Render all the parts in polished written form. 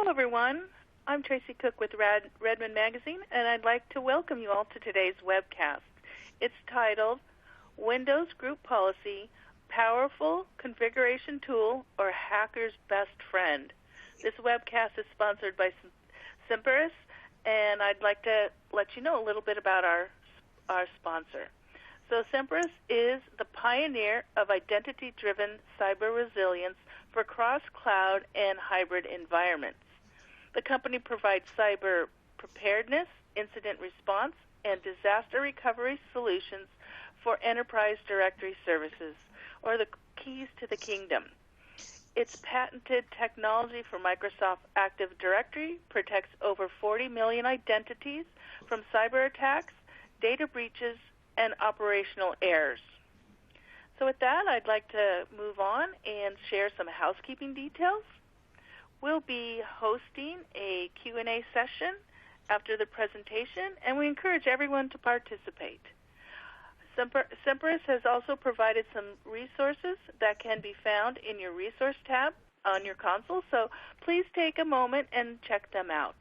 everyone. I'm Tracy Cook with Redmond Magazine, and I'd like to welcome you all to today's webcast. It's titled Windows Group Policy, Powerful Configuration Tool or Hacker's Best Friend. This webcast is sponsored by Semperis, and I'd like to let you know a little bit about our sponsor. So Semperis is the pioneer of identity-driven cyber resilience for cross-cloud and hybrid environments. The company provides cyber preparedness, incident response, and disaster recovery solutions for enterprise directory services, or the keys to the kingdom. Its patented technology for Microsoft Active Directory protects over 40 million identities from cyber attacks, data breaches, and operational errors. So with that, I'd like to move on and share some housekeeping details. We'll be hosting a Q&A session after the presentation, and we encourage everyone to participate. Semperis has also provided some resources that can be found in your resource tab on your console, so please take a moment and check them out.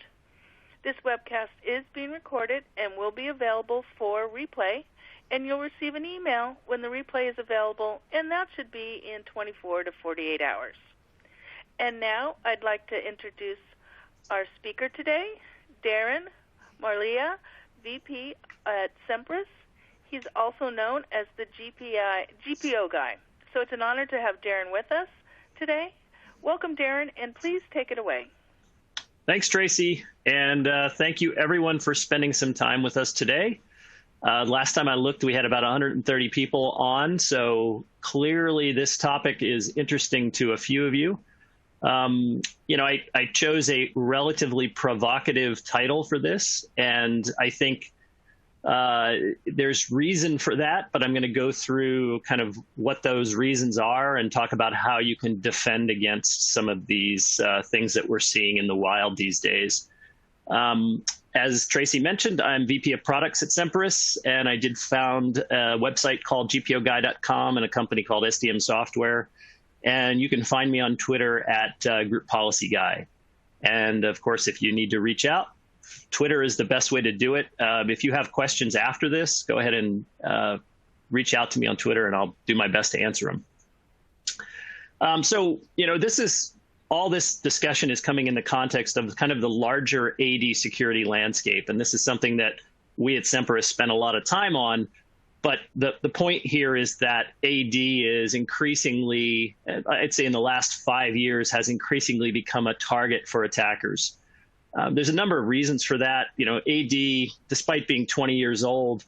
This webcast is being recorded and will be available for replay, and you'll receive an email when the replay is available, and that should be in 24 to 48 hours. And now I'd like to introduce our speaker today, Darren Mar-Elia, VP at Semperis. He's also known as the GPO guy. So it's an honor to have Darren with us today. Welcome, Darren, and please take it away. Thanks, Tracy, and thank you everyone for spending some time with us today. Last time I looked, we had about 130 people on, so clearly this topic is interesting to a few of you. I chose a relatively provocative title for this, and I think there's reason for that, but I'm going to go through kind of what those reasons are and talk about how you can defend against some of these things that we're seeing in the wild these days. As Tracy mentioned, I'm VP of Products at Semperis, and I did found a website called GPOGUY.com and a company called SDM Software. And you can find me on Twitter at Group Policy Guy. And of course, if you need to reach out, Twitter is the best way to do it. If you have questions after this, go ahead and reach out to me on Twitter, and I'll do my best to answer them. All this discussion is coming in the context of kind of the larger AD security landscape. And this is something that we at Semperis spent a lot of time on. But the point here is that AD is increasingly, I'd say in the last 5 years, has increasingly become a target for attackers. There's a number of reasons for that. AD, despite being 20 years old,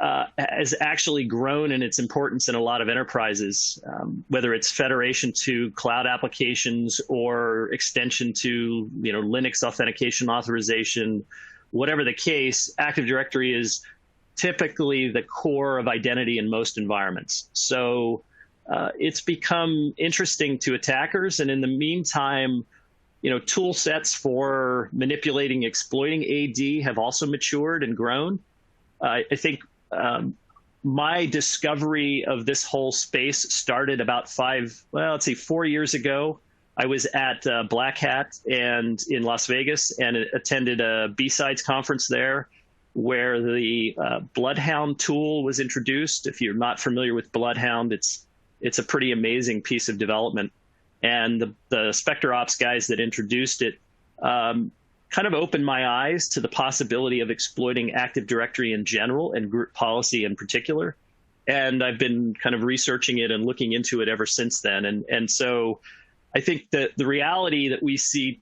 has actually grown in its importance in a lot of enterprises, whether it's federation to cloud applications or extension to Linux authentication authorization, whatever the case. Active Directory is typically the core of identity in most environments. So it's become interesting to attackers. And in the meantime, tool sets for manipulating, exploiting AD have also matured and grown. I think my discovery of this whole space started about 4 years ago. I was at Black Hat and in Las Vegas and attended a B-Sides conference there, where the Bloodhound tool was introduced. If you're not familiar with Bloodhound, it's a pretty amazing piece of development. And the Spectre Ops guys that introduced it kind of opened my eyes to the possibility of exploiting Active Directory in general and group policy in particular. And I've been kind of researching it and looking into it ever since then. And so I think that the reality that we see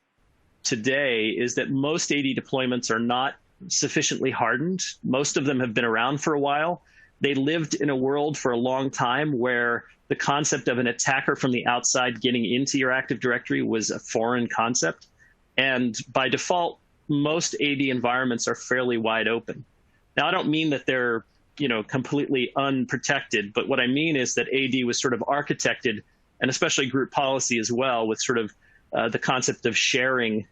today is that most AD deployments are not sufficiently hardened. Most of them have been around for a while. They lived in a world for a long time where the concept of an attacker from the outside getting into your Active Directory was a foreign concept. And by default, most AD environments are fairly wide open. Now, I don't mean that they're completely unprotected, but what I mean is that AD was sort of architected, and especially group policy as well, with sort of the concept of sharing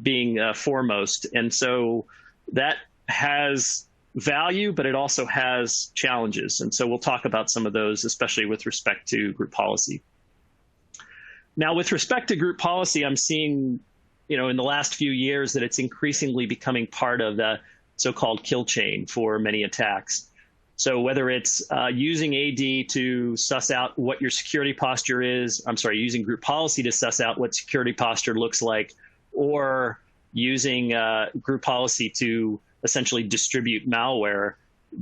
being foremost. And so that has value, but it also has challenges. And so we'll talk about some of those, especially with respect to group policy. Now, with respect to group policy, I'm seeing in the last few years that it's increasingly becoming part of the so-called kill chain for many attacks. So whether it's using AD to suss out what your security posture is, using group policy to suss out what security posture looks like, or using group policy to essentially distribute malware,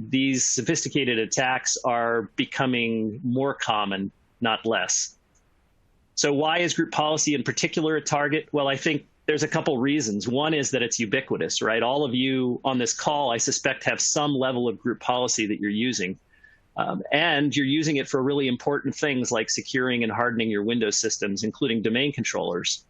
these sophisticated attacks are becoming more common, not less. So why is group policy in particular a target? Well, I think there's a couple reasons. One is that it's ubiquitous, right? All of you on this call, I suspect, have some level of group policy that you're using. And you're using it for really important things like securing and hardening your Windows systems, including domain controllers.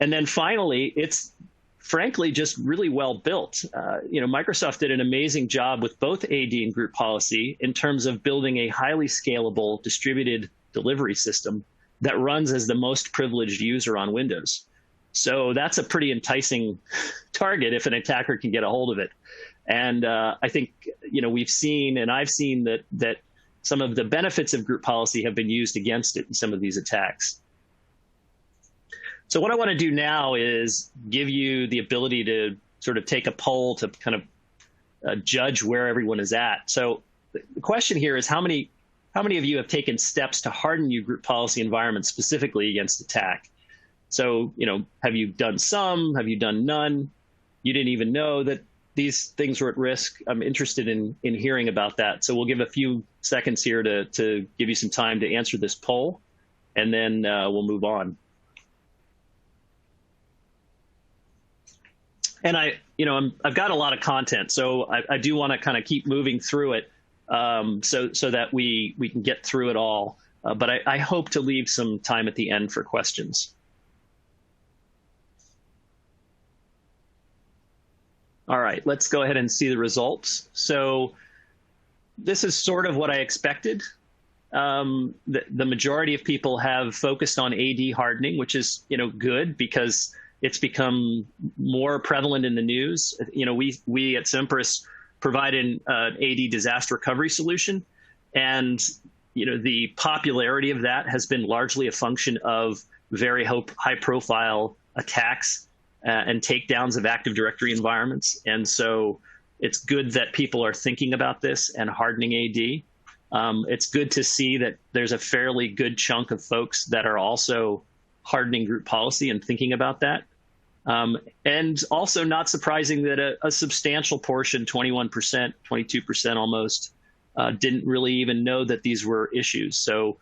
And then finally, it's frankly just really well built. Microsoft did an amazing job with both AD and group policy in terms of building a highly scalable distributed delivery system that runs as the most privileged user on Windows. So that's a pretty enticing target if an attacker can get a hold of it. And I think, we've seen, and I've seen that some of the benefits of group policy have been used against it in some of these attacks. So what I want to do now is give you the ability to sort of take a poll to kind of judge where everyone is at. So the question here is how many of you have taken steps to harden your group policy environment specifically against attack? So, have you done some? Have you done none? You didn't even know that these things were at risk. I'm interested in hearing about that. So we'll give a few seconds here to give you some time to answer this poll, and then we'll move on. And I've got a lot of content, so I do want to kind of keep moving through it so that we can get through it all. But I hope to leave some time at the end for questions. All right, let's go ahead and see the results. So this is sort of what I expected. The majority of people have focused on AD hardening, which is good because it's become more prevalent in the news. We at Semperis provide an AD disaster recovery solution, and the popularity of that has been largely a function of very high-profile attacks and takedowns of Active Directory environments. And so it's good that people are thinking about this and hardening AD. It's good to see that there's a fairly good chunk of folks that are also hardening group policy and thinking about that. And also not surprising that a substantial portion, 21%, 22% almost, didn't really even know that these were issues. So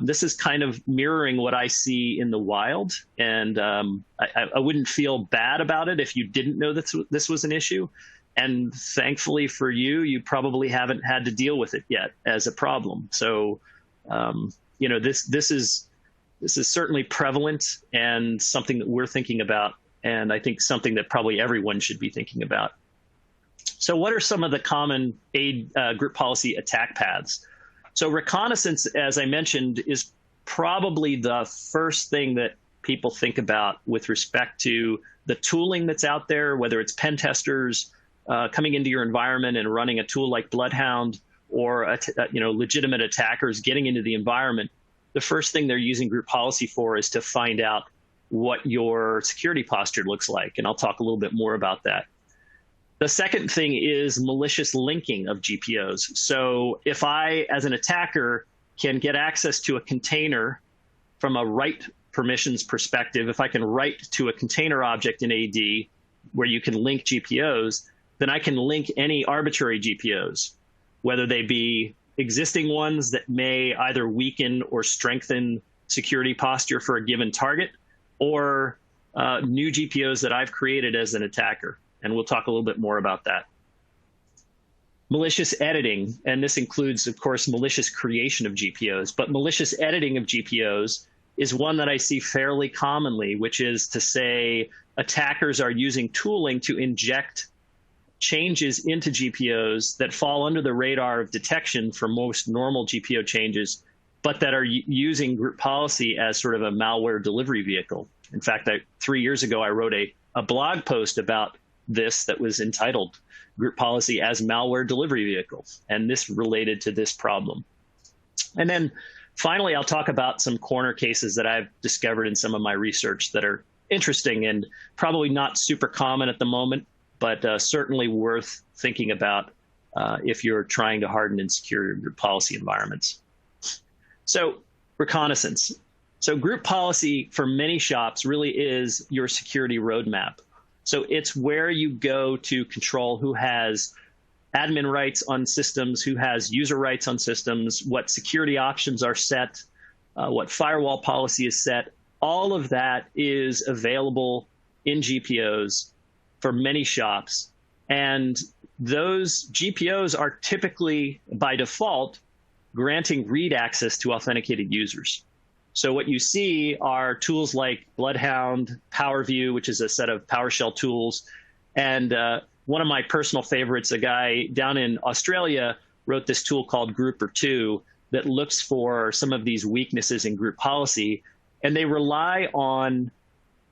this is kind of mirroring what I see in the wild. And I wouldn't feel bad about it if you didn't know that this was an issue. And thankfully for you, you probably haven't had to deal with it yet as a problem. So, this is certainly prevalent and something that we're thinking about. And I think something that probably everyone should be thinking about. So what are some of the common group policy attack paths? So Reconnaissance, as I mentioned, is probably the first thing that people think about with respect to the tooling that's out there, whether it's pen testers coming into your environment and running a tool like Bloodhound, or legitimate attackers getting into the environment. The first thing they're using group policy for is to find out what your security posture looks like, and I'll talk a little bit more about that. The second thing is malicious linking of GPOs. So if I, as an attacker, can get access to a container from a write permissions perspective, if I can write to a container object in AD where you can link GPOs, then I can link any arbitrary GPOs, whether they be existing ones that may either weaken or strengthen security posture for a given target, or new GPOs that I've created as an attacker. And we'll talk a little bit more about that. Malicious editing, and this includes, of course, malicious creation of GPOs, but malicious editing of GPOs is one that I see fairly commonly, which is to say attackers are using tooling to inject changes into GPOs that fall under the radar of detection for most normal GPO changes, but that are using group policy as sort of a malware delivery vehicle. In fact, 3 years ago, I wrote a blog post about this that was entitled Group Policy as Malware Delivery Vehicle, and this related to this problem. And then finally, I'll talk about some corner cases that I've discovered in some of my research that are interesting and probably not super common at the moment, but certainly worth thinking about if you're trying to harden and secure your policy environments. So reconnaissance. So group policy for many shops really is your security roadmap. So it's where you go to control who has admin rights on systems, who has user rights on systems, what security options are set, what firewall policy is set. All of that is available in GPOs for many shops. And those GPOs are typically, by default, granting read access to authenticated users. So what you see are tools like Bloodhound, PowerView, which is a set of PowerShell tools. And one of my personal favorites, a guy down in Australia wrote this tool called Grouper2 that looks for some of these weaknesses in group policy. And they rely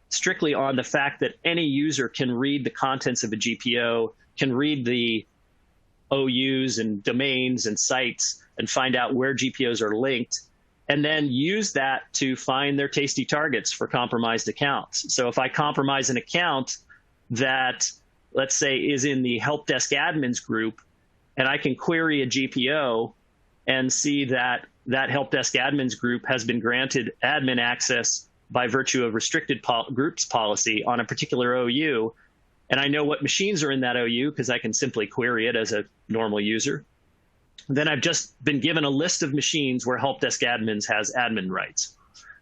strictly on the fact that any user can read the contents of a GPO, can read the OUs and domains and sites and find out where GPOs are linked, and then use that to find their tasty targets for compromised accounts. So if I compromise an account that, let's say, is in the help desk admins group, and I can query a GPO and see that that help desk admins group has been granted admin access by virtue of restricted groups policy on a particular OU, and I know what machines are in that OU because I can simply query it as a normal user, then I've just been given a list of machines where help desk admins has admin rights.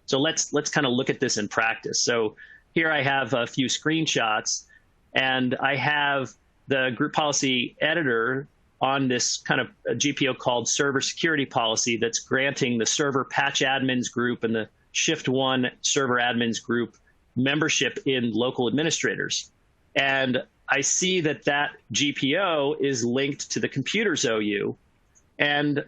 So let's kind of look at this in practice. So here I have a few screenshots, and I have the group policy editor on this kind of a GPO called server security policy that's granting the server patch admins group and the shift 1 server admins group membership in local administrators. And I see that that GPO is linked to the computers OU. And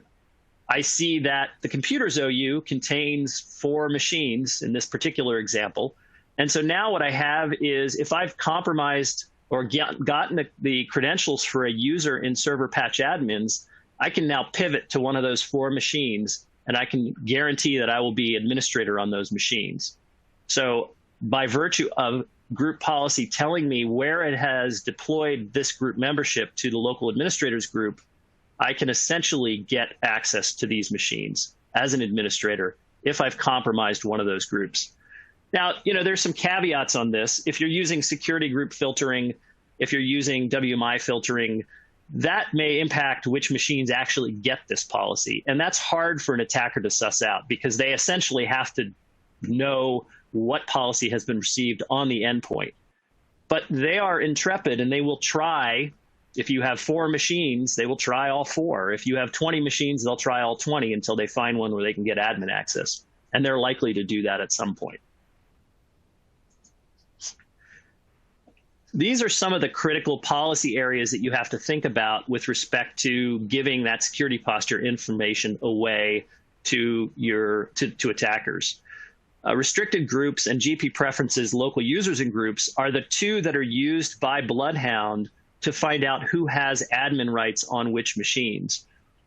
I see that the computers OU contains 4 machines in this particular example. And so now what I have is, if I've compromised or gotten the credentials for a user in server patch admins, I can now pivot to one of those 4 machines, and I can guarantee that I will be administrator on those machines. So by virtue of group policy telling me where it has deployed this group membership to the local administrators group, I can essentially get access to these machines as an administrator if I've compromised one of those groups. Now, there's some caveats on this. If you're using security group filtering, if you're using WMI filtering, that may impact which machines actually get this policy. And that's hard for an attacker to suss out because they essentially have to know what policy has been received on the endpoint. But they are intrepid, and they will try. If you have 4 machines, they will try all 4. If you have 20 machines, they'll try all 20 until they find one where they can get admin access. And they're likely to do that at some point. These are some of the critical policy areas that you have to think about with respect to giving that security posture information away to attackers. Restricted groups and GP preferences, local users and groups, are the 2 that are used by Bloodhound to find out who has admin rights on which machines.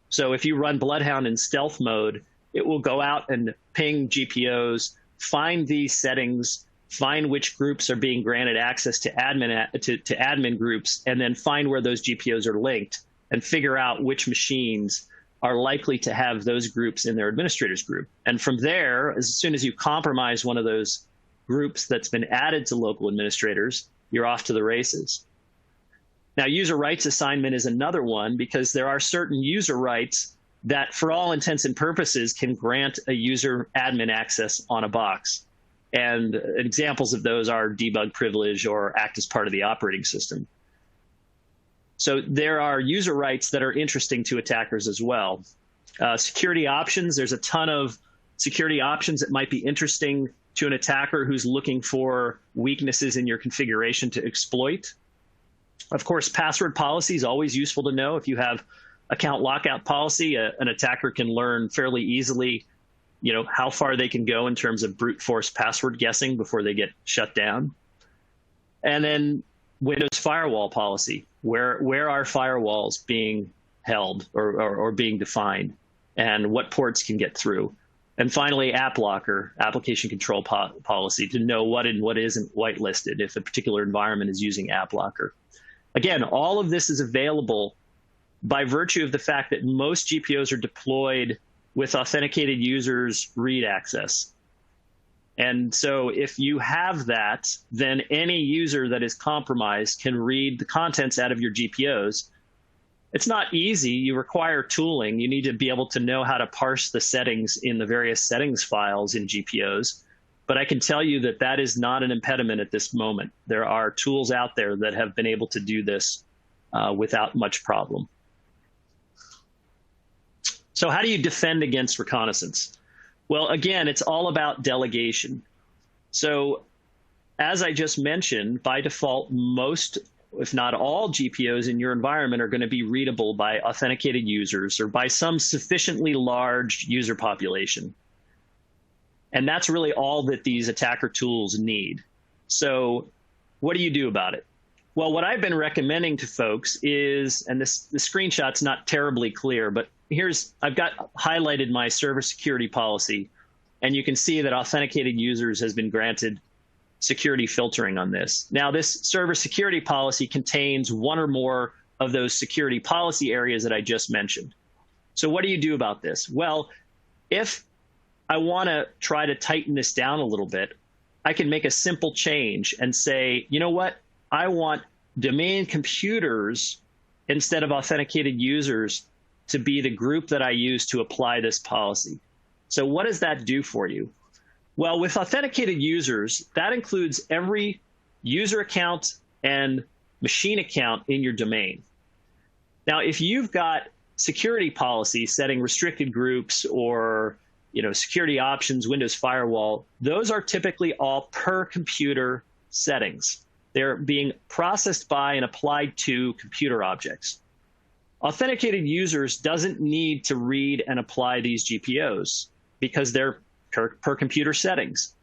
So if you run Bloodhound in stealth mode, it will go out and ping GPOs, find these settings, find which groups are being granted access to admin groups, and then find where those GPOs are linked and figure out which machines are likely to have those groups in their administrators group. And from there, as soon as you compromise one of those groups that's been added to local administrators, you're off to the races. Now, user rights assignment is another one because there are certain user rights that, for all intents and purposes, can grant a user admin access on a box. And examples of those are debug privilege or act as part of the operating system. So there are user rights that are interesting to attackers as well. Security options, there's a ton of security options that might be interesting to an attacker who's looking for weaknesses in your configuration to exploit. Of course, password policy is always useful to know. If you have account lockout policy, an attacker can learn fairly easily how far they can go in terms of brute force password guessing before they get shut down. And then Windows firewall policy, where are firewalls being held or being defined, and what ports can get through. And finally, app locker, application control policy, to know what and what isn't whitelisted if a particular environment is using app locker. Again, all of this is available by virtue of the fact that most GPOs are deployed with authenticated users read access. And so if you have that, then any user that is compromised can read the contents out of your GPOs. It's not easy. You require tooling. You need to be able to know how to parse the settings in the various settings files in GPOs. But I can tell you that that is not an impediment at this moment. There are tools out there that have been able to do this without much problem. So how do you defend against reconnaissance? Well, again, it's all about delegation. So as I just mentioned, by default, most, if not all, GPOs in your environment are going to be readable by authenticated users or by some sufficiently large user population. And that's really all that these attacker tools need. So what do you do about it? Well, what I've been recommending to folks is, and the screenshot's not terribly clear, but I've got highlighted my server security policy, and you can see that authenticated users has been granted security filtering on this. Now, this server security policy contains one or more of those security policy areas that I just mentioned. So what do you do about this? Well, if I want to try to tighten this down a little bit, I can make a simple change and say, you know what? I want domain computers instead of authenticated users to be the group that I use to apply this policy. So what does that do for you? Well, with authenticated users, that includes every user account and machine account in your domain. Now, if you've got security policy setting restricted groups or security options, Windows firewall, those are typically all per computer settings. They're being processed by and applied to computer objects. Authenticated users doesn't need to read and apply these GPOs because they're per computer settings.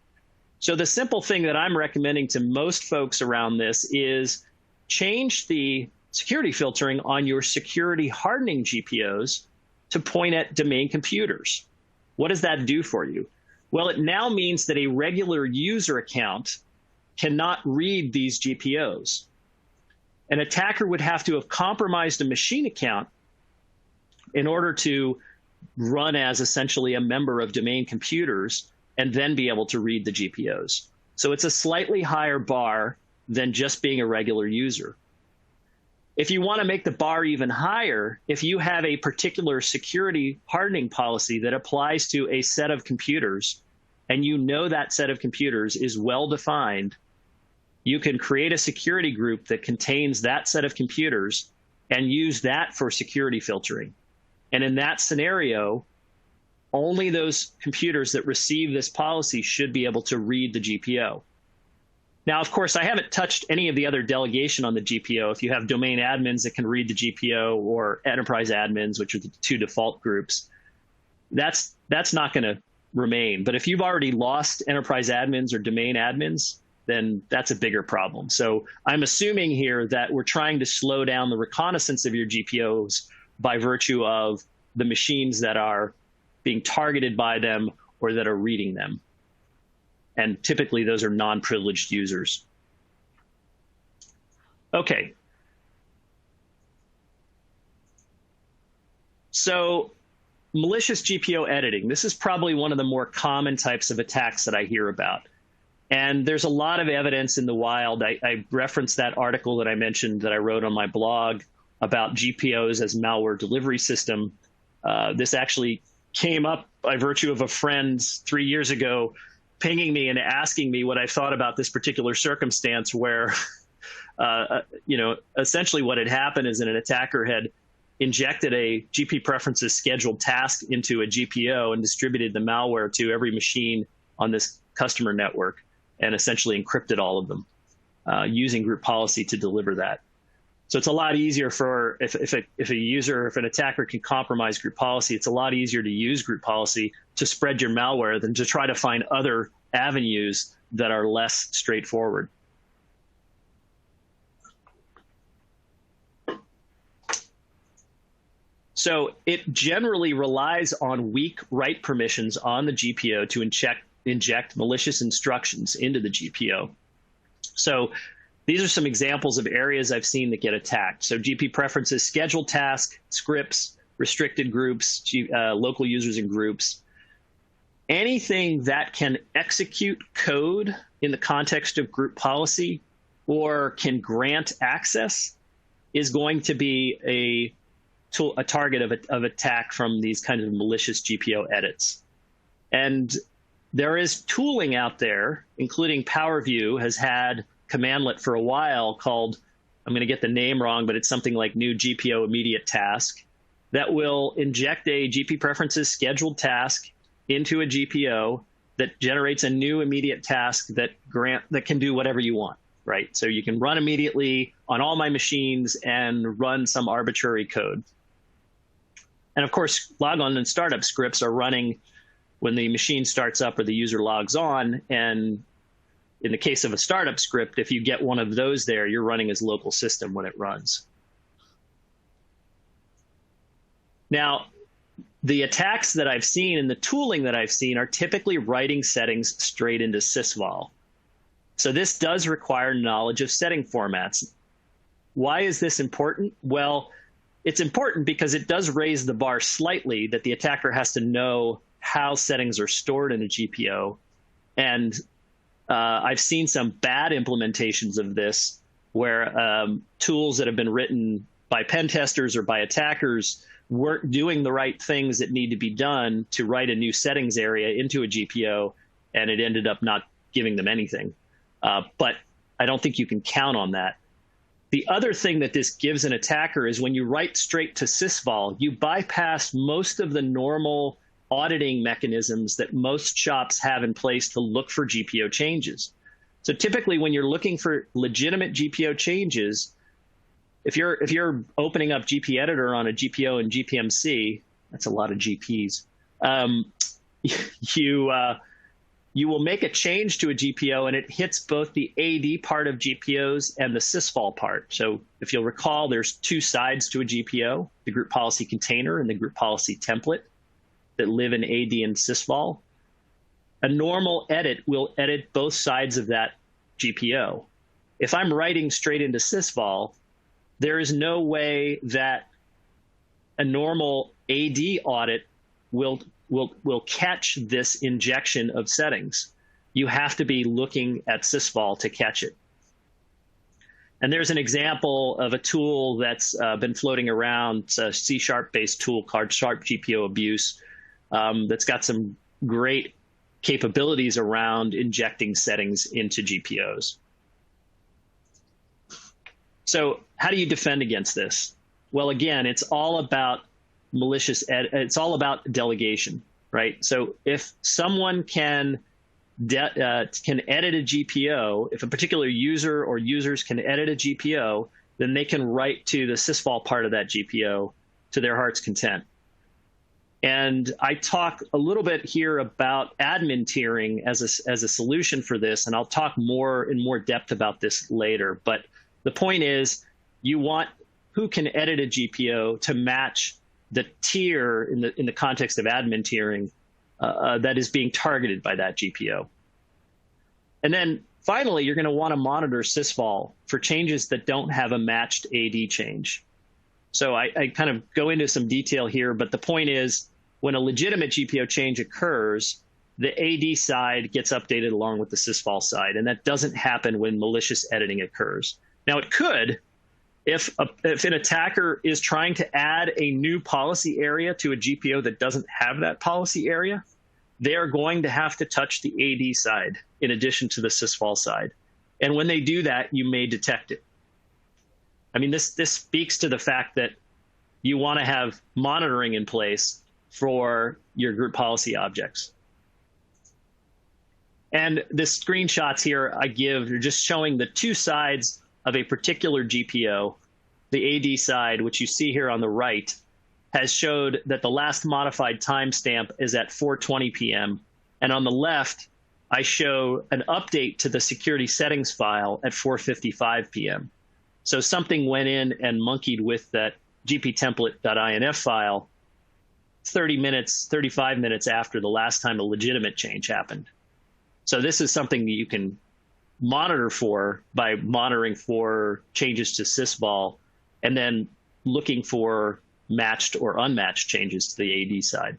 So the simple thing that I'm recommending to most folks around this is change the security filtering on your security hardening GPOs to point at domain computers. What does that do for you? Well, it now means that a regular user account cannot read these GPOs. An attacker would have to have compromised a machine account in order to run as essentially a member of domain computers and then be able to read the GPOs. So it's a slightly higher bar than just being a regular user. If you want to make the bar even higher, if you have a particular security hardening policy that applies to a set of computers, and you know that set of computers is well defined, you can create a security group that contains that set of computers and use that for security filtering. And in that scenario, only those computers that receive this policy should be able to read the GPO. Now, of course, I haven't touched any of the other delegation on the GPO. If you have domain admins that can read the GPO or enterprise admins, which are the two default groups, that's not going to remain. But if you've already lost enterprise admins or domain admins, then that's a bigger problem. So I'm assuming here that we're trying to slow down the reconnaissance of your GPOs by virtue of the machines that are being targeted by them or that are reading them. And typically those are non-privileged users. Okay. So malicious GPO editing. This is probably one of the more common types of attacks that I hear about. And there's a lot of evidence in the wild. I referenced that article that I mentioned that I wrote on my blog about GPOs as malware delivery system. This actually came up by virtue of a friend 3 years ago pinging me and asking me what I thought about this particular circumstance where, essentially what had happened is that an attacker had injected a GP preferences scheduled task into a GPO and distributed the malware to every machine on this customer network and essentially encrypted all of them using group policy to deliver that. So it's a lot easier for if an attacker can compromise group policy, it's a lot easier to use group policy to spread your malware than to try to find other avenues that are less straightforward. So it generally relies on weak write permissions on the GPO to inject malicious instructions into the GPO. So these are some examples of areas I've seen that get attacked. So GP preferences, scheduled task, scripts, restricted groups, local users and groups. Anything that can execute code in the context of group policy or can grant access is going to be a target of attack from these kinds of malicious GPO edits. And there is tooling out there, including PowerView has had commandlet for a while called, I'm going to get the name wrong, but it's something like new GPO immediate task, that will inject a GP preferences scheduled task into a GPO that generates a new immediate task that can do whatever you want, right? So you can run immediately on all my machines and run some arbitrary code. And of course, logon and startup scripts are running when the machine starts up or the user logs on. And in the case of a startup script, if you get one of those there, you're running as local system when it runs. Now, the attacks that I've seen and the tooling that I've seen are typically writing settings straight into sysvol. So this does require knowledge of setting formats. Why is this important? Well, it's important because it does raise the bar slightly that the attacker has to know how settings are stored in a GPO. And I've seen some bad implementations of this where tools that have been written by pen testers or by attackers weren't doing the right things that need to be done to write a new settings area into a GPO, and it ended up not giving them anything. But I don't think you can count on that. The other thing that this gives an attacker is when you write straight to sysvol, you bypass most of the normal auditing mechanisms that most shops have in place to look for GPO changes. So typically when you're looking for legitimate GPO changes, if you're opening up GP editor on a GPO and GPMC, that's a lot of GPs, you will make a change to a GPO and it hits both the AD part of GPOs and the sysvol part. So if you'll recall, there's two sides to a GPO, the group policy container and the group policy template that live in AD and sysvol. A normal edit will edit both sides of that GPO. If I'm writing straight into sysvol, there is no way that a normal AD audit will catch this injection of settings. You have to be looking at sysvol to catch it. And there's an example of a tool that's been floating around, it's a C# based tool called Sharp GPO Abuse that's got some great capabilities around injecting settings into GPOs. So how do you defend against this? Well, again, it's all about malicious, it's all about delegation, right? So if someone can edit a GPO, if a particular user or users can edit a GPO, then they can write to the sysvol part of that GPO to their heart's content. And I talk a little bit here about admin tiering as a solution for this, and I'll talk in more depth about this later. But the point is, you want who can edit a GPO to match the tier in the context of admin tiering that is being targeted by that GPO. And then finally, you're going to want to monitor sysvol for changes that don't have a matched AD change. So I kind of go into some detail here, but the point is, when a legitimate GPO change occurs, the AD side gets updated along with the sysvol side, and that doesn't happen when malicious editing occurs. Now, it could, if an attacker is trying to add a new policy area to a GPO that doesn't have that policy area, they are going to have to touch the AD side in addition to the sysvol side. And when they do that, you may detect it. I mean, this speaks to the fact that you want to have monitoring in place for your group policy objects. And the screenshots here I give are just showing the two sides of a particular GPO. The AD side, which you see here on the right, has showed that the last modified timestamp is at 4:20 p.m. And on the left, I show an update to the security settings file at 4:55 p.m. So something went in and monkeyed with that gptemplate.inf file 30 minutes, 35 minutes after the last time a legitimate change happened. So this is something that you can monitor for by monitoring for changes to sysvol and then looking for matched or unmatched changes to the AD side.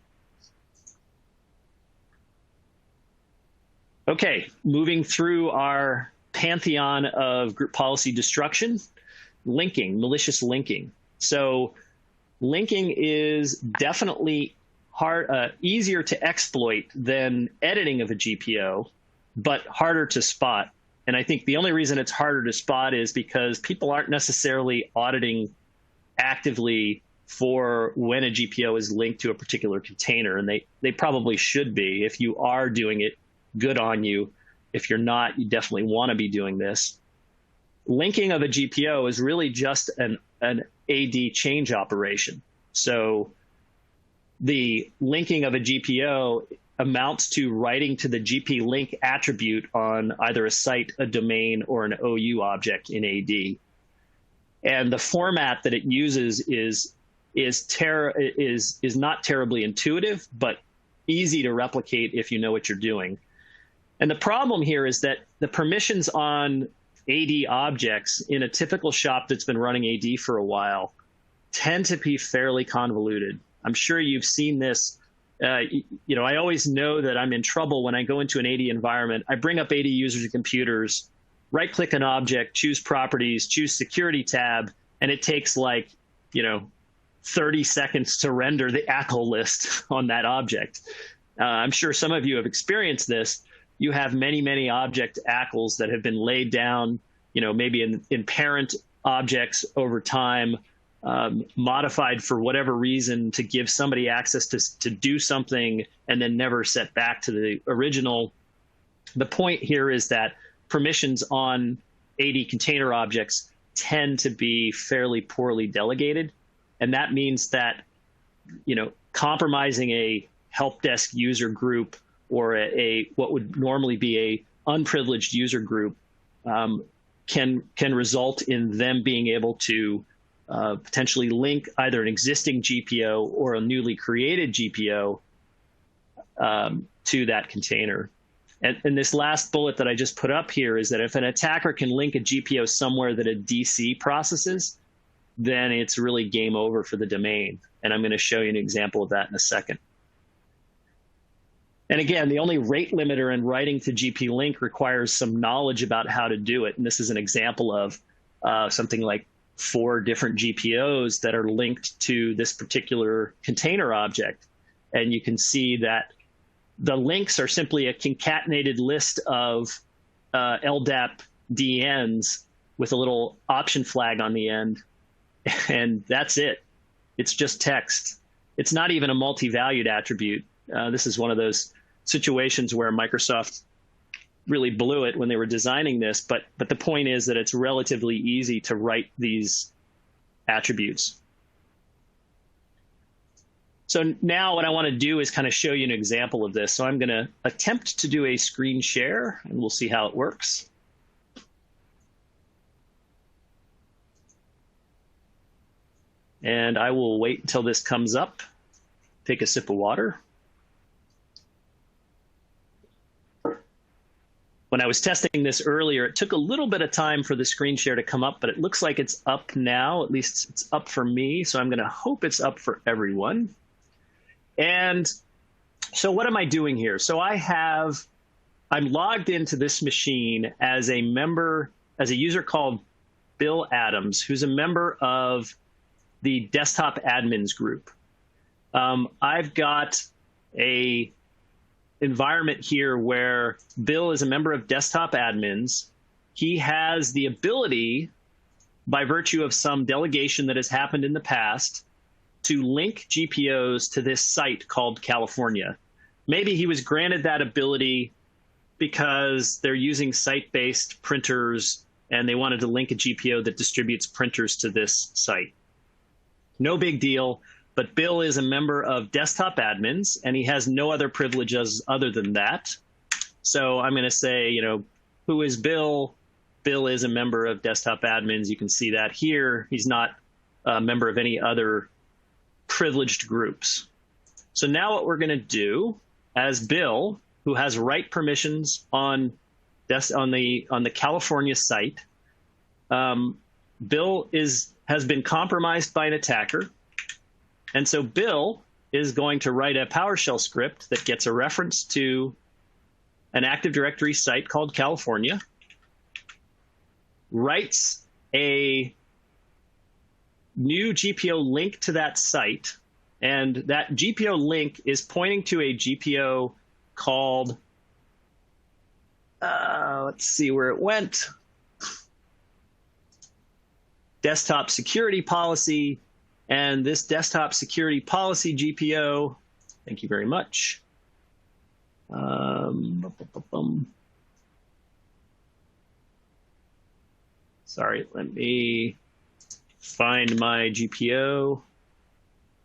Okay, moving through our pantheon of group policy destruction, linking, malicious linking. So linking is definitely easier to exploit than editing of a GPO, but harder to spot. And I think the only reason it's harder to spot is because people aren't necessarily auditing actively for when a GPO is linked to a particular container, and they probably should be. If you are doing it, good on you. If you're not, you definitely want to be doing this. Linking of a GPO is really just an AD change operation. So the linking of a GPO amounts to writing to the GP link attribute on either a site, a domain, or an OU object in AD. And the format that it uses is not terribly intuitive, but easy to replicate if you know what you're doing. And the problem here is that the permissions on AD objects in a typical shop that's been running AD for a while tend to be fairly convoluted. I'm sure you've seen this. I always know that I'm in trouble when I go into an AD environment. I bring up AD users and computers, right-click an object, choose properties, choose security tab, and it takes 30 seconds to render the ACL list on that object. I'm sure some of you have experienced this. You have many, many object ACLs that have been laid down, maybe in parent objects over time, modified for whatever reason to give somebody access to do something and then never set back to the original. The point here is that permissions on AD container objects tend to be fairly poorly delegated. And that means that, compromising a help desk user group or what would normally be a unprivileged user group can result in them being able to potentially link either an existing GPO or a newly created GPO to that container. And this last bullet that I just put up here is that if an attacker can link a GPO somewhere that a DC processes, then it's really game over for the domain. And I'm going to show you an example of that in a second. And again, the only rate limiter in writing to GP link requires some knowledge about how to do it. And this is an example of something like 4 different GPOs that are linked to this particular container object. And you can see that the links are simply a concatenated list of LDAP DNs with a little option flag on the end. And that's it. It's just text. It's not even a multi-valued attribute. This is one of those situations where Microsoft really blew it when they were designing this. But the point is that it's relatively easy to write these attributes. So now what I want to do is kind of show you an example of this. So I'm going to attempt to do a screen share, and we'll see how it works. And I will wait until this comes up. Take a sip of water. When I was testing this earlier, it took a little bit of time for the screen share to come up, but it looks like it's up now. At least it's up for me. So I'm going to hope it's up for everyone. And so what am I doing here? So I'm logged into this machine as a user called Bill Adams, who's a member of the desktop admins group. I've got a environment here where Bill is a member of desktop admins. He has the ability, by virtue of some delegation that has happened in the past, to link GPOs to this site called California. Maybe he was granted that ability because they're using site-based printers and they wanted to link a GPO that distributes printers to this site. No big deal, but Bill is a member of desktop admins and he has no other privileges other than that. So I'm going to say, who is Bill? Bill is a member of desktop admins. You can see that here. He's not a member of any other privileged groups. So now what we're going to do, as Bill, who has write permissions on the California site, Bill has been compromised by an attacker, and so Bill is going to write a PowerShell script that gets a reference to an Active Directory site called California, writes a new GPO link to that site, and that GPO link is pointing to a GPO called, let's see where it went, Desktop Security Policy, and this Desktop Security Policy GPO, thank you very much. Sorry, let me find my GPO.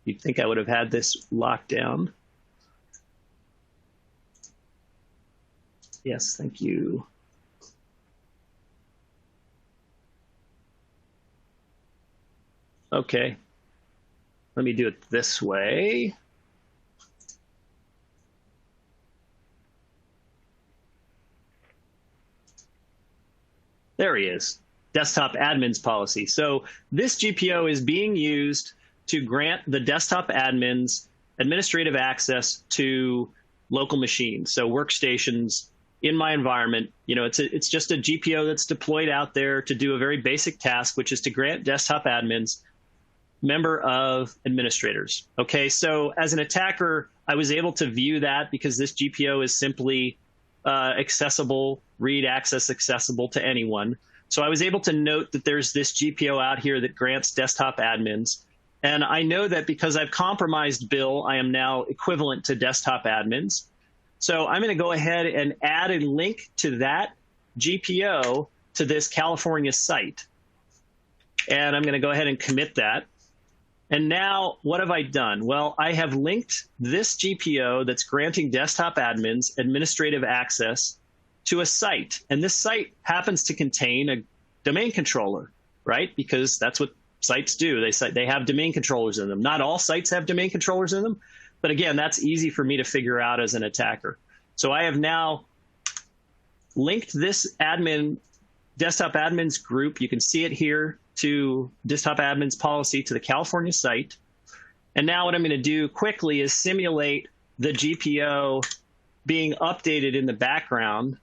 You'd think I would have had this locked down. Yes, thank you. Okay, let me do it this way. There he is, desktop admins policy. So this GPO is being used to grant the desktop admins administrative access to local machines, so workstations in my environment. You know, it's just a GPO that's deployed out there to do a very basic task, which is to grant desktop admins member of administrators. Okay, so as an attacker, I was able to view that because this GPO is simply accessible, read, access, accessible to anyone. So I was able to note that there's this GPO out here that grants desktop admins. And I know that because I've compromised Bill, I am now equivalent to desktop admins. So I'm going to go ahead and add a link to that GPO to this California site. And I'm going to go ahead and commit that. And now what have I done? Well, I have linked this GPO that's granting desktop admins administrative access to a site. And this site happens to contain a domain controller, right? Because that's what sites do. They have domain controllers in them. Not all sites have domain controllers in them. But again, that's easy for me to figure out as an attacker. So I have now linked this desktop admins group. You can see it here, to desktop admins policy to the California site. And now what I'm going to do quickly is simulate the GPO being updated in the background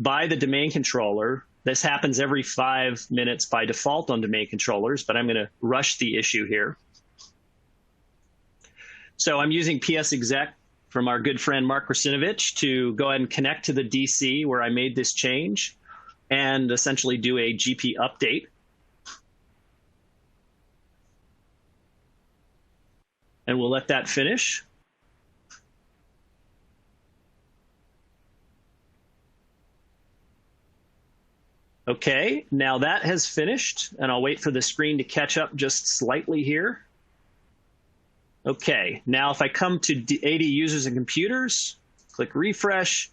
by the domain controller. This happens every 5 minutes by default on domain controllers, but I'm going to rush the issue here. So I'm using psexec from our good friend Mark Krasinovich to go ahead and connect to the DC where I made this change and essentially do a GP update. And we'll let that finish. Okay, now that has finished, and I'll wait for the screen to catch up just slightly here. Okay, now if I come to AD users and computers, click refresh,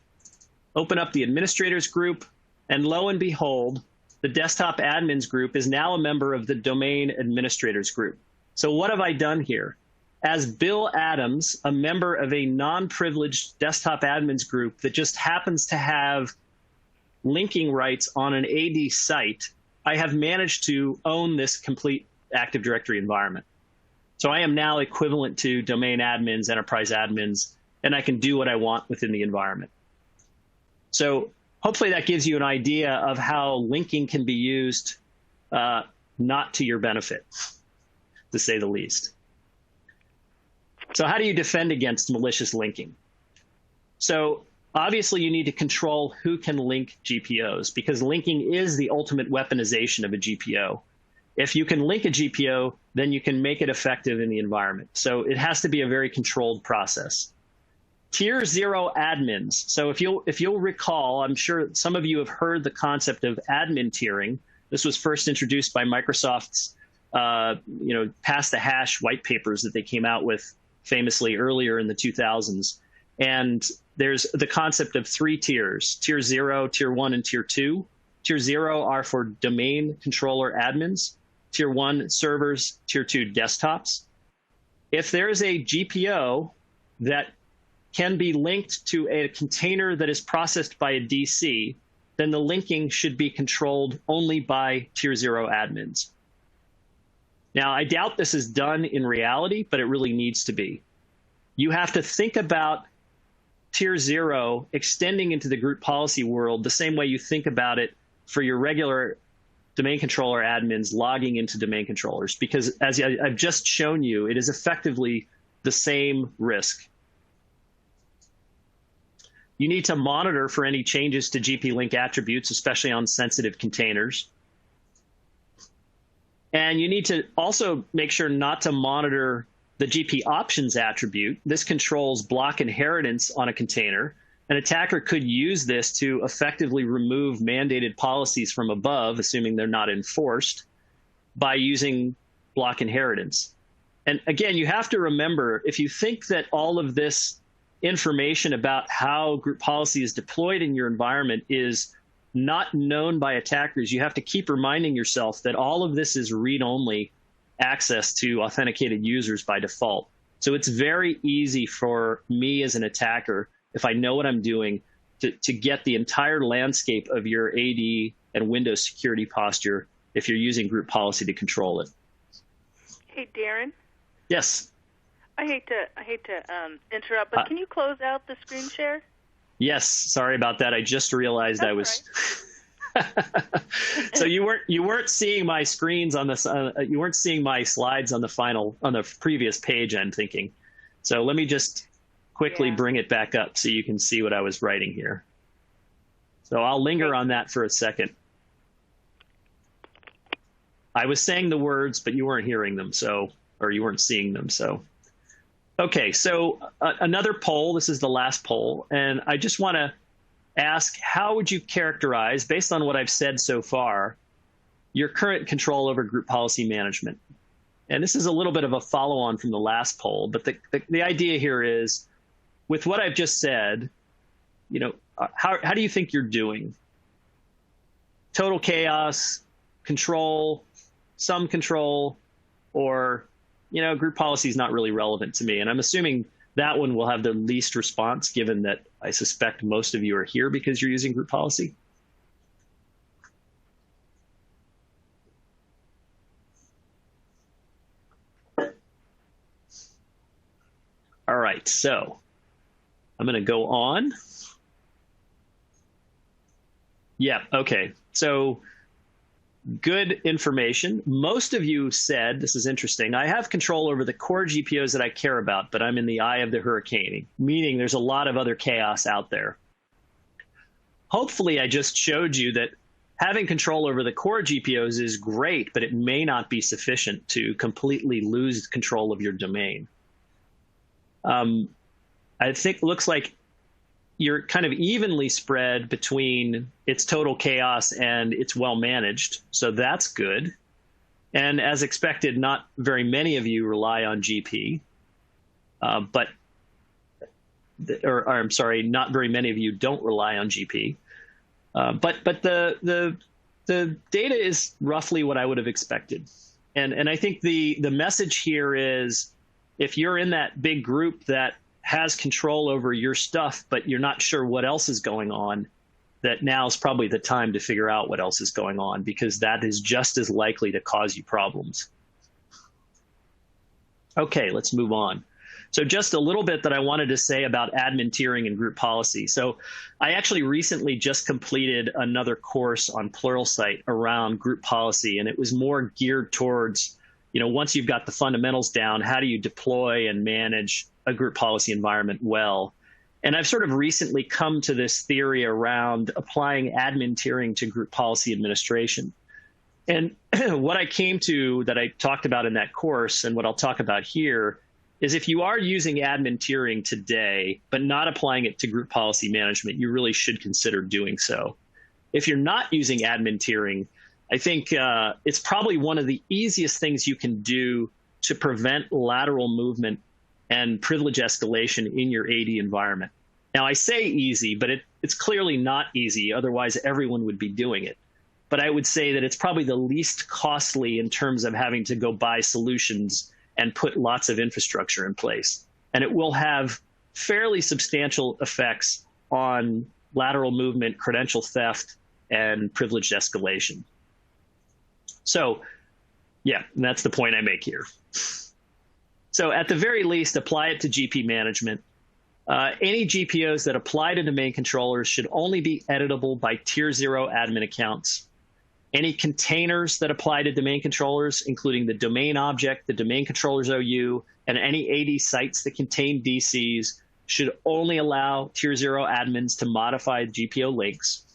open up the administrators group, and lo and behold, the desktop admins group is now a member of the domain administrators group. So what have I done here? As Bill Adams, a member of a non-privileged desktop admins group that just happens to have linking rights on an AD site, I have managed to own this complete Active Directory environment. So I am now equivalent to domain admins, enterprise admins, and I can do what I want within the environment. So hopefully that gives you an idea of how linking can be used not to your benefit, to say the least. So how do you defend against malicious linking? So obviously you need to control who can link GPOs, because linking is the ultimate weaponization of a GPO. If you can link a GPO, then you can make it effective in the environment. So it has to be a very controlled process. Tier 0 admins. So if you'll recall, I'm sure some of you have heard the concept of admin tiering. This was first introduced by Microsoft's pass the hash white papers that they came out with famously earlier in the 2000s. And there's the concept of 3 tiers, Tier 0, Tier 1, and Tier 2. Tier 0 are for domain controller admins. tier 1 servers, tier 2 desktops. If there is a GPO that can be linked to a container that is processed by a DC, then the linking should be controlled only by tier 0 admins. Now, I doubt this is done in reality, but it really needs to be. You have to think about tier 0 extending into the group policy world the same way you think about it for your regular domain controller admins logging into domain controllers, because as I've just shown you, it is effectively the same risk. You need to monitor for any changes to GP-link attributes, especially on sensitive containers. And you need to also make sure not to monitor the GP options attribute. This controls block inheritance on a container. An attacker could use this to effectively remove mandated policies from above, assuming they're not enforced, by using block inheritance. And again, you have to remember, if you think that all of this information about how group policy is deployed in your environment is not known by attackers, you have to keep reminding yourself that all of this is read-only access to authenticated users by default. So it's very easy for me as an attacker, if I know what I'm doing, to get the entire landscape of your AD and Windows security posture if you're using group policy to control it. Hey, Darren. Yes. I hate to interrupt, but can you close out the screen share? Yes. Sorry about that. I just realized That's I was. Right. So you weren't seeing my screens on this. You weren't seeing my slides on the previous page, I'm thinking. So let me just quickly bring it back up so you can see what I was writing here. So I'll linger on that for a second. I was saying the words, but you weren't hearing them, or you weren't seeing them. So, okay, so another poll. This is the last poll, and I just want to ask, how would you characterize, based on what I've said so far, your current control over group policy management? And this is a little bit of a follow-on from the last poll, but the idea here is, with what I've just said, how do you think you're doing? Total chaos, control, some control, or group policy is not really relevant to me. And I'm assuming that one will have the least response, given that I suspect most of you are here because you're using group policy. All right, so I'm going to go on. Yeah, okay. So good information. Most of you said, this is interesting, I have control over the core GPOs that I care about, but I'm in the eye of the hurricane, meaning there's a lot of other chaos out there. Hopefully, I just showed you that having control over the core GPOs is great, but it may not be sufficient to completely lose control of your domain. I think it looks like you're kind of evenly spread between its total chaos and it's well managed. So that's good. And as expected, not very many of you rely on GP, I'm sorry, not very many of you don't rely on GP. But the data is roughly what I would have expected. And I think the message here is, if you're in that big group that has control over your stuff, but you're not sure what else is going on, that now is probably the time to figure out what else is going on, because that is just as likely to cause you problems. Okay, let's move on. So just a little bit that I wanted to say about admin tiering and group policy. So I actually recently just completed another course on Pluralsight around group policy, and it was more geared towards, once you've got the fundamentals down, how do you deploy and manage a group policy environment well? And I've sort of recently come to this theory around applying admin tiering to group policy administration. And what I came to, that I talked about in that course, and what I'll talk about here, is if you are using admin tiering today, but not applying it to group policy management, you really should consider doing so. If you're not using admin tiering, I think it's probably one of the easiest things you can do to prevent lateral movement and privilege escalation in your AD environment. Now, I say easy, but it's clearly not easy. Otherwise, everyone would be doing it. but I would say that it's probably the least costly in terms of having to go buy solutions and put lots of infrastructure in place. And it will have fairly substantial effects on lateral movement, credential theft, and privileged escalation. So yeah, that's the point I make here. So at the very least, apply it to GP management. Any GPOs that apply to domain controllers should only be editable by tier 0 admin accounts. Any containers that apply to domain controllers, including the domain object, the domain controller's OU, and any AD sites that contain DCs, should only allow tier 0 admins to modify GPO links.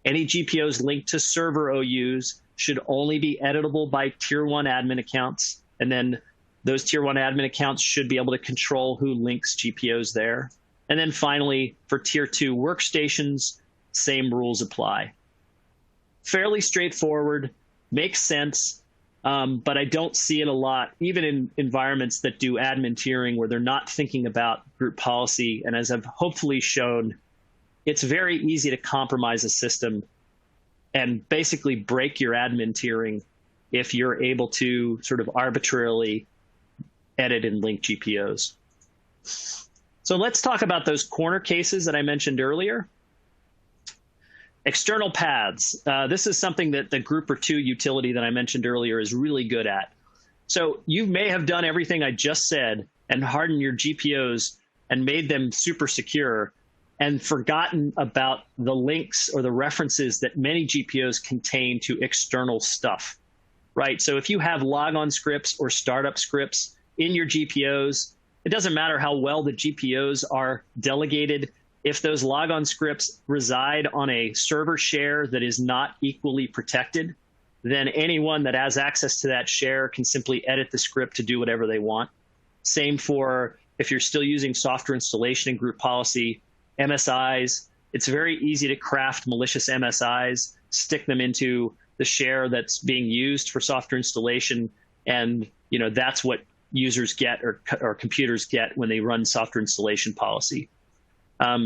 Any GPOs linked to server OUs should only be editable by tier 1 admin accounts. And then those tier 1 admin accounts should be able to control who links GPOs there. And then finally, for tier 2 workstations, same rules apply. Fairly straightforward, makes sense, but I don't see it a lot, even in environments that do admin tiering where they're not thinking about group policy. And as I've hopefully shown, it's very easy to compromise a system and basically break your admin tiering if you're able to sort of arbitrarily edit and link GPOs. So let's talk about those corner cases that I mentioned earlier. External paths. This is something that the grouper 2 utility that I mentioned earlier is really good at. So you may have done everything I just said and hardened your GPOs and made them super secure and forgotten about the links or the references that many GPOs contain to external stuff, right? So if you have logon scripts or startup scripts in your GPOs, it doesn't matter how well the GPOs are delegated. If those logon scripts reside on a server share that is not equally protected, then anyone that has access to that share can simply edit the script to do whatever they want. Same for if you're still using software installation and group policy, MSIs. It's very easy to craft malicious MSIs, stick them into the share that's being used for software installation, and that's what users get or computers get when they run software installation policy.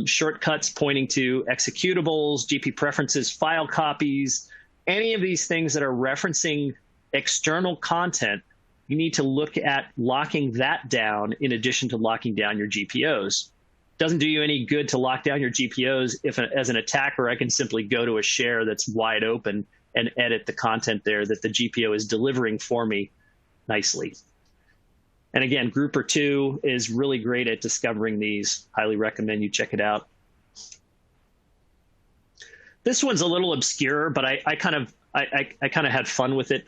Shortcuts pointing to executables, GP preferences, file copies, any of these things that are referencing external content, you need to look at locking that down in addition to locking down your GPOs. Doesn't do you any good to lock down your GPOs if, as an attacker, I can simply go to a share that's wide open and edit the content there that the GPO is delivering for me nicely. And again, Grouper 2 is really great at discovering these. Highly recommend you check it out. This one's a little obscure, but I kind of had fun with it.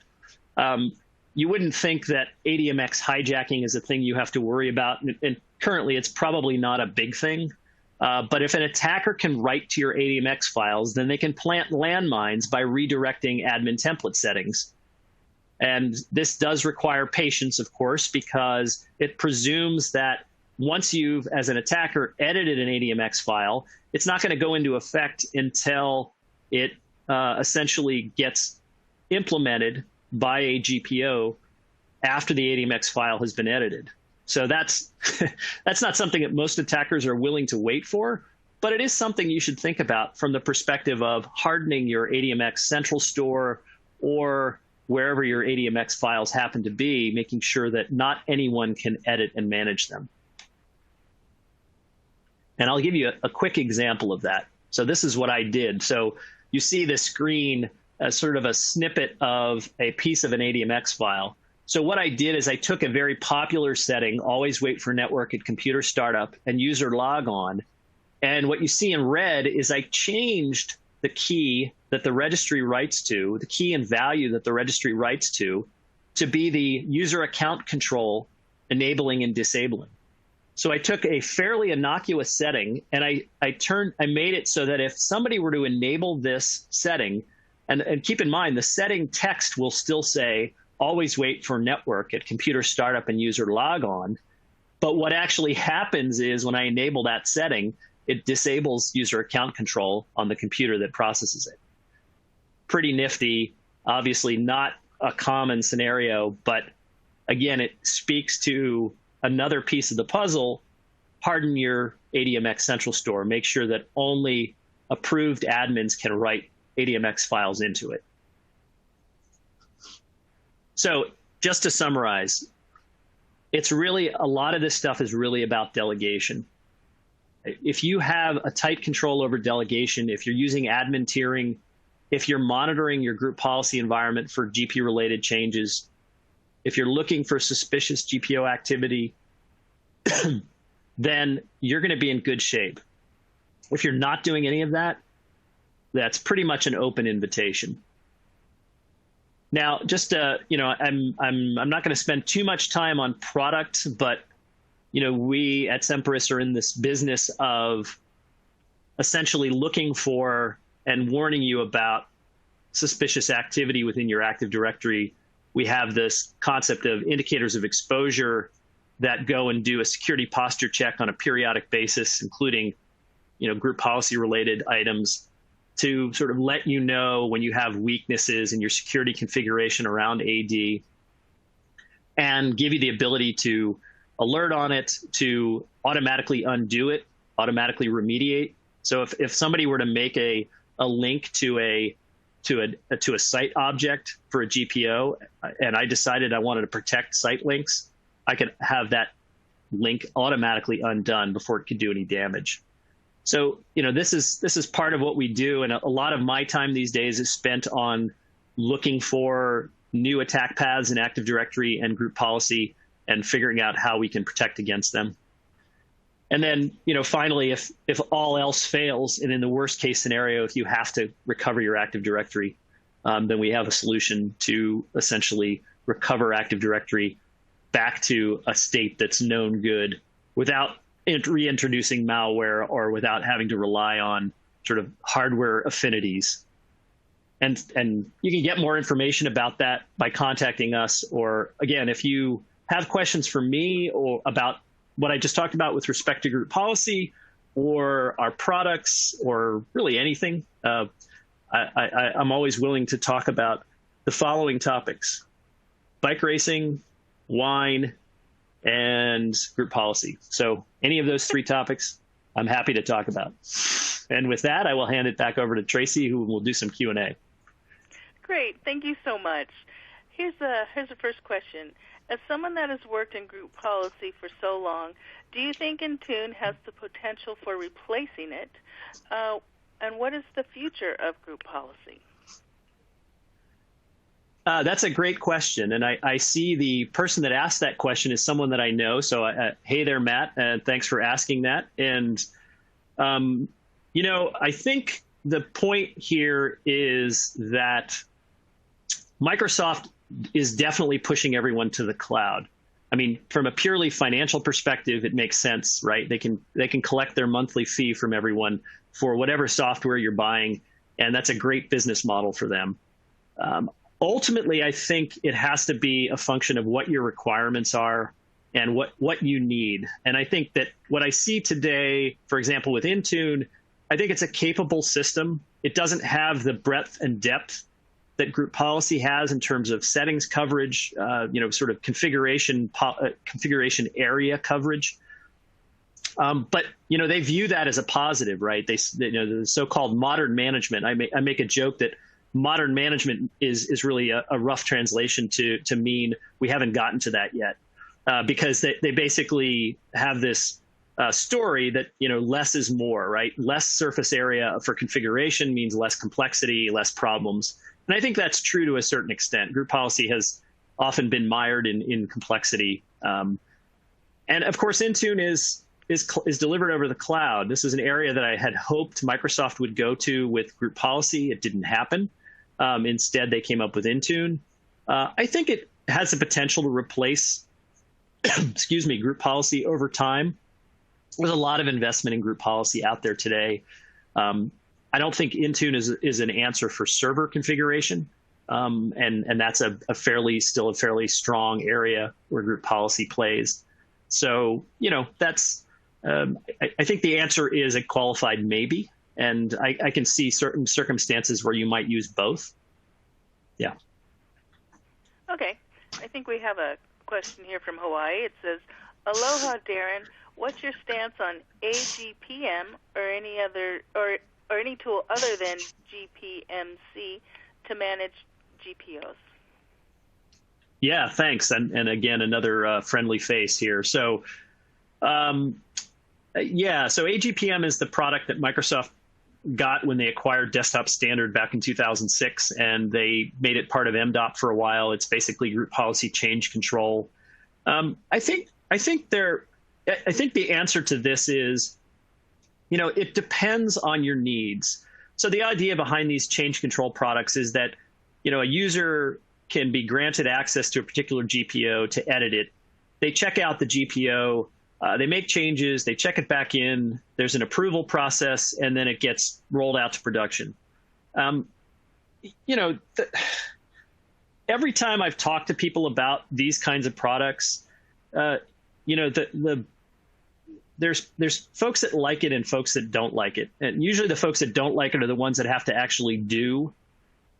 You wouldn't think that ADMX hijacking is a thing you have to worry about, and currently it's probably not a big thing. But if an attacker can write to your ADMX files, then they can plant landmines by redirecting admin template settings. And this does require patience, of course, because it presumes that once you've, as an attacker, edited an ADMX file, it's not going to go into effect until it essentially gets implemented by a GPO after the ADMX file has been edited. So that's not something that most attackers are willing to wait for, but it is something you should think about from the perspective of hardening your ADMX central store or wherever your ADMX files happen to be, making sure that not anyone can edit and manage them. And I'll give you a quick example of that. So this is what I did. So you see the screen as sort of a snippet of a piece of an ADMX file. So what I did is I took a very popular setting, always wait for network at computer startup and user logon. And what you see in red is I changed the key that the registry writes to, the key and value that the registry writes to be the user account control enabling and disabling. So I took a fairly innocuous setting and I made it so that if somebody were to enable this setting, and keep in mind, the setting text will still say, always wait for network at computer startup and user logon. But what actually happens is when I enable that setting, it disables user account control on the computer that processes it. Pretty nifty, obviously not a common scenario, but again, it speaks to another piece of the puzzle. Harden your ADMX central store. Make sure that only approved admins can write ADMX files into it. So just to summarize, it's really, a lot of this stuff is really about delegation. If you have a tight control over delegation, if you're using admin tiering, if you're monitoring your group policy environment for GP-related changes, if you're looking for suspicious GPO activity, then you're going to be in good shape. If you're not doing any of that, that's pretty much an open invitation. Now, just I'm not going to spend too much time on product, but we at Semperis are in this business of essentially looking for and warning you about suspicious activity within your Active Directory. We have this concept of indicators of exposure that go and do a security posture check on a periodic basis, including group policy related items, to sort of let you know when you have weaknesses in your security configuration around AD, and give you the ability to alert on it, to automatically undo it, automatically remediate. So if somebody were to make a link to a site object for a GPO, and I decided I wanted to protect site links, I could have that link automatically undone before it could do any damage. So, this is part of what we do. And a lot of my time these days is spent on looking for new attack paths in Active Directory and group policy and figuring out how we can protect against them. And then, finally, if all else fails, and in the worst case scenario, if you have to recover your Active Directory, then we have a solution to essentially recover Active Directory back to a state that's known good without reintroducing malware or without having to rely on sort of hardware affinities. And you can get more information about that by contacting us. Or again, if you have questions for me or about what I just talked about with respect to group policy or our products or really anything, I'm always willing to talk about the following topics: bike racing, wine, and group policy. So any of those three topics, I'm happy to talk about. And with that, I will hand it back over to Tracy, who will do some Q&A. Great. Thank you so much. Here's the first question. As someone that has worked in group policy for so long, do you think Intune has the potential for replacing it? And what is the future of group policy? That's a great question. And I see the person that asked that question is someone that I know. So hey there, Matt, and thanks for asking that. And, I think the point here is that Microsoft is definitely pushing everyone to the cloud. I mean, from a purely financial perspective, it makes sense, right? They can collect their monthly fee from everyone for whatever software you're buying, and that's a great business model for them. Ultimately, I think it has to be a function of what your requirements are and what you need. And I think that what I see today, for example, with Intune, I think it's a capable system. It doesn't have the breadth and depth that group policy has in terms of settings coverage, sort of configuration area coverage. But they view that as a positive, right? The so-called modern management. I make a joke that modern management is really a rough translation to mean we haven't gotten to that yet, because they basically have this story that less is more, right? Less surface area for configuration means less complexity, less problems. And I think that's true to a certain extent. Group policy has often been mired in complexity. And of course, Intune is delivered over the cloud. This is an area that I had hoped Microsoft would go to with group policy. It didn't happen. Instead, they came up with Intune. I think it has the potential to replace, group policy over time. There's a lot of investment in group policy out there today. I don't think Intune is an answer for server configuration, and that's still a fairly strong area where group policy plays. So that's I think the answer is a qualified maybe, and I can see certain circumstances where you might use both. Yeah. Okay, I think we have a question here from Hawaii. It says, "Aloha, Darren. What's your stance on AGPM or any other or any tool other than GPMC to manage GPOs? Yeah, thanks. And again, another friendly face here. So, yeah, so AGPM is the product that Microsoft got when they acquired Desktop Standard back in 2006, and they made it part of MDOP for a while. It's basically group policy change control. I think the answer to this is, it depends on your needs. So the idea behind these change control products is that, a user can be granted access to a particular GPO to edit it. They check out the GPO, they make changes, they check it back in, there's an approval process, and then it gets rolled out to production. Every time I've talked to people about these kinds of products, there's folks that like it and folks that don't like it. And usually the folks that don't like it are the ones that have to actually do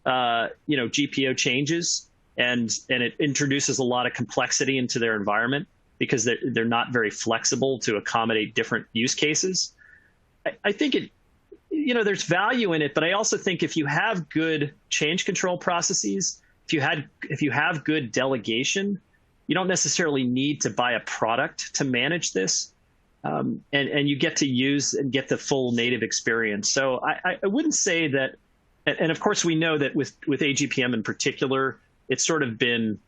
GPO changes, and it introduces a lot of complexity into their environment because they're not very flexible to accommodate different use cases. I think there's value in it, but I also think if you have good change control processes, if you have good delegation, you don't necessarily need to buy a product to manage this, and you get to use and get the full native experience. So I wouldn't say that. And of course, we know that with AGPM in particular, it's sort of been,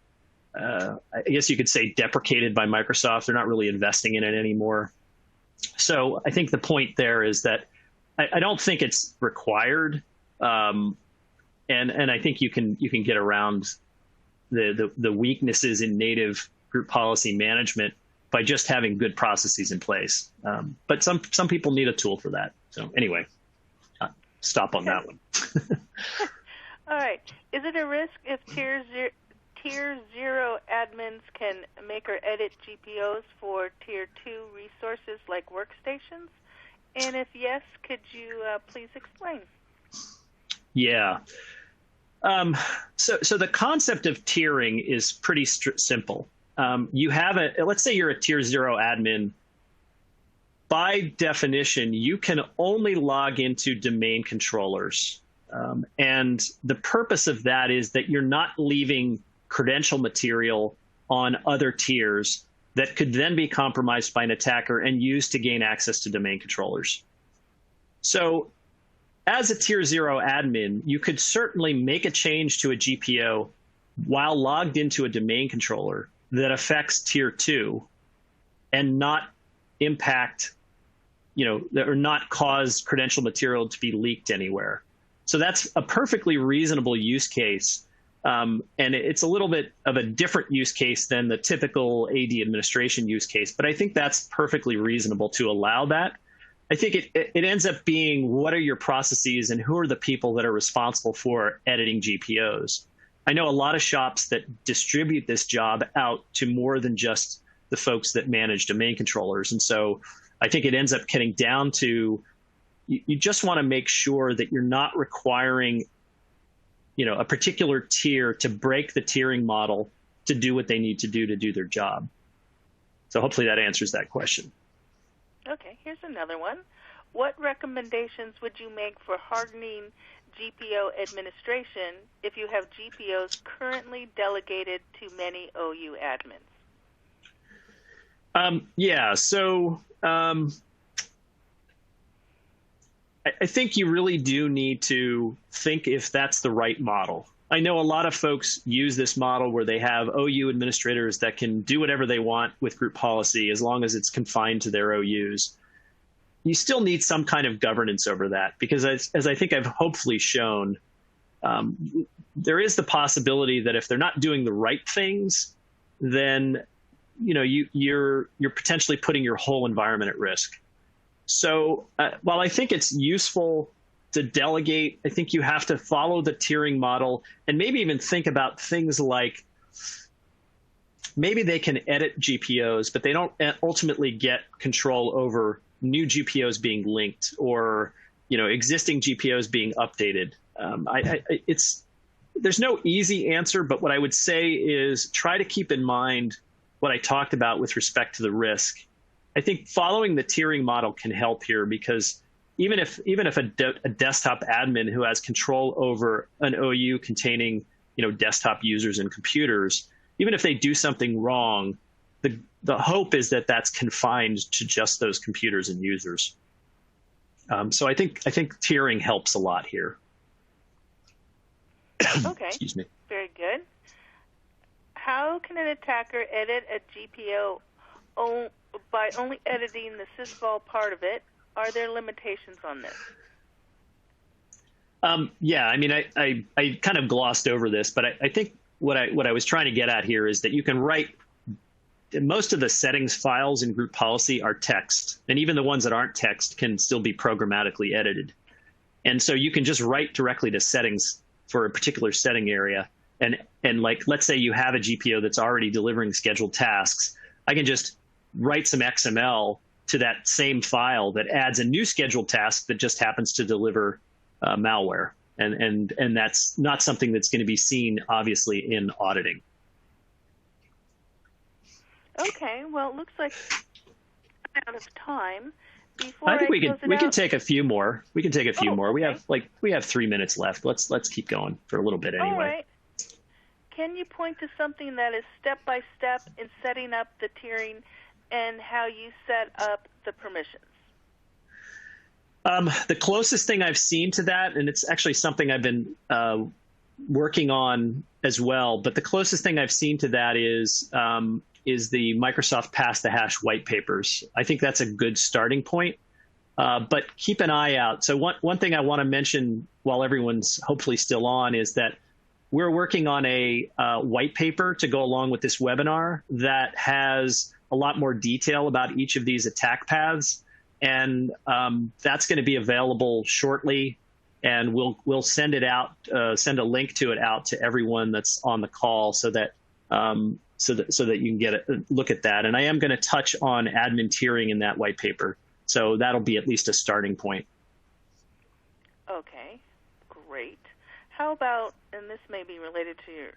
I guess you could say, deprecated by Microsoft. They're not really investing in it anymore. So I think the point there is that I don't think it's required, and I think you can get around the weaknesses in native group policy management by just having good processes in place. But some people need a tool for that. So anyway. Stop on that one. All right. Is it a risk if tier 0 admins can make or edit GPOs for tier 2 resources like workstations? And if yes, could you please explain? Yeah. So the concept of tiering is pretty simple. You have let's say you're a tier 0 admin. By definition, you can only log into domain controllers. And the purpose of that is that you're not leaving credential material on other tiers that could then be compromised by an attacker and used to gain access to domain controllers. So as a tier 0 admin, you could certainly make a change to a GPO while logged into a domain controller that affects tier 2 and not impact or not cause credential material to be leaked anywhere. So that's a perfectly reasonable use case. And it's a little bit of a different use case than the typical AD administration use case. But I think that's perfectly reasonable to allow that. I think it ends up being, what are your processes and who are the people that are responsible for editing GPOs? I know a lot of shops that distribute this job out to more than just the folks that manage domain controllers. And so I think it ends up getting down to, you just want to make sure that you're not requiring, a particular tier to break the tiering model to do what they need to do their job. So hopefully that answers that question. Okay, here's another one. What recommendations would you make for hardening GPO administration if you have GPOs currently delegated to many OU admins? I think you really do need to think if that's the right model. I know a lot of folks use this model where they have OU administrators that can do whatever they want with group policy as long as it's confined to their OUs. You still need some kind of governance over that because, as I think I've hopefully shown, there is the possibility that if they're not doing the right things, then you're potentially putting your whole environment at risk. So while I think it's useful to delegate, I think you have to follow the tiering model and maybe even think about things like maybe they can edit GPOs, but they don't ultimately get control over new GPOs being linked or existing GPOs being updated. There's no easy answer, but what I would say is try to keep in mind what I talked about with respect to the risk. I think following the tiering model can help here because even if a desktop admin who has control over an OU containing desktop users and computers, even if they do something wrong, the hope is that that's confined to just those computers and users. So I think tiering helps a lot here. Okay. Excuse me. Very good. How can an attacker edit a GPO by only editing the sysvol part of it? Are there limitations on this? Yeah, I mean, I kind of glossed over this, but I think what I was trying to get at here is that you can write. Most of the settings files in group policy are text, and even the ones that aren't text can still be programmatically edited. And so you can just write directly to settings for a particular setting area. And like, let's say you have a GPO that's already delivering scheduled tasks. I can just write some XML to that same file that adds a new scheduled task that just happens to deliver malware. And that's not something that's going to be seen, obviously, in auditing. Okay, well, it looks like I'm out of time. Before I think we can out, take a few more. We can take a few more. Okay. We have 3 minutes left. Let's keep going for a little bit anyway. All right. Can you point to something that is step by step in setting up the tiering and how you set up the permissions? The closest thing I've seen to that, and it's actually something I've been working on as well, but the closest thing I've seen to that is the Microsoft Pass the Hash white papers. I think that's a good starting point, but keep an eye out. So one thing I want to mention while everyone's hopefully still on is that we're working on a white paper to go along with this webinar that has a lot more detail about each of these attack paths. And that's going to be available shortly. And we'll send it out, send a link to it out to everyone that's on the call so that so that you can get a look at that. And I am going to touch on admin tiering in that white paper. So that'll be at least a starting point. Okay, great. How about, and this may be related to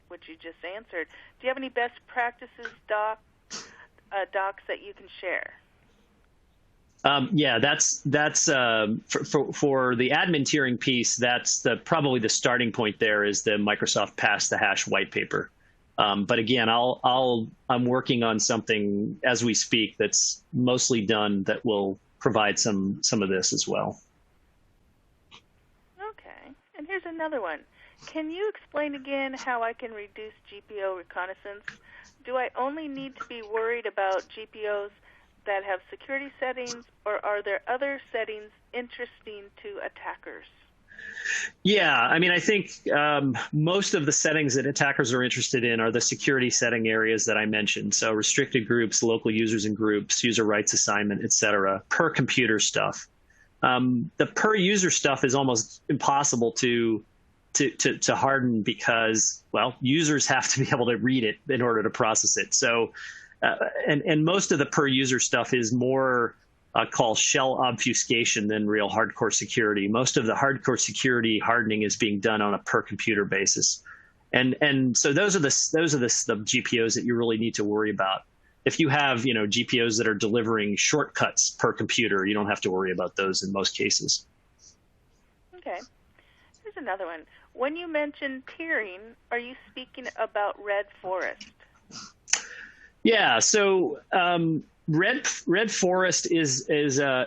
what you just answered, do you have any best practices docs that you can share? Yeah, that's for the admin tiering piece. That's probably the starting point. There is the Microsoft Pass the Hash white paper. But again, I'm working on something as we speak that's mostly done that will provide some of this as well. Okay, and here's another one. Can you explain again how I can reduce GPO reconnaissance? Do I only need to be worried about GPOs that have security settings, or are there other settings interesting to attackers? Yeah, I mean, I think most of the settings that attackers are interested in are the security setting areas that I mentioned. So restricted groups, local users and groups, user rights assignment, et cetera, per computer stuff. The per user stuff is almost impossible to harden because, well, users have to be able to read it in order to process it. So, and most of the per user stuff is more call shell obfuscation than real hardcore security. Most of the hardcore security hardening is being done on a per computer basis, and so those are the GPOs that you really need to worry about. If you have GPOs that are delivering shortcuts per computer, you don't have to worry about those in most cases. Okay. Here's another one. When you mention tiering, are you speaking about Red Forest? Yeah. So Red Forest is a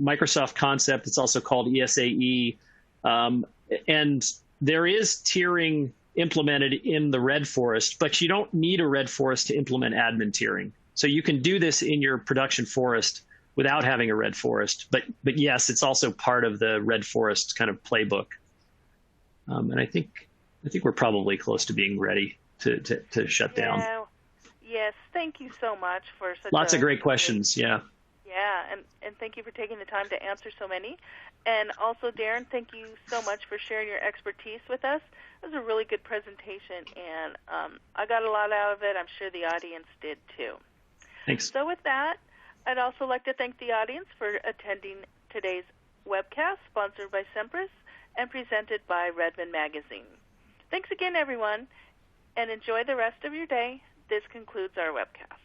Microsoft concept. It's also called ESAE, and there is tiering implemented in the Red Forest, but you don't need a Red Forest to implement admin tiering. So you can do this in your production forest without having a Red Forest. But yes, it's also part of the Red Forest kind of playbook. And I think we're probably close to being ready to shut down. Yes, thank you so much for such lots of great questions. Yeah. Yeah, and thank you for taking the time to answer so many. And also, Darren, thank you so much for sharing your expertise with us. It was a really good presentation, and I got a lot out of it. I'm sure the audience did too. Thanks. So with that, I'd also like to thank the audience for attending today's webcast, sponsored by Semperis and presented by Redmond Magazine. Thanks again, everyone, and enjoy the rest of your day. This concludes our webcast.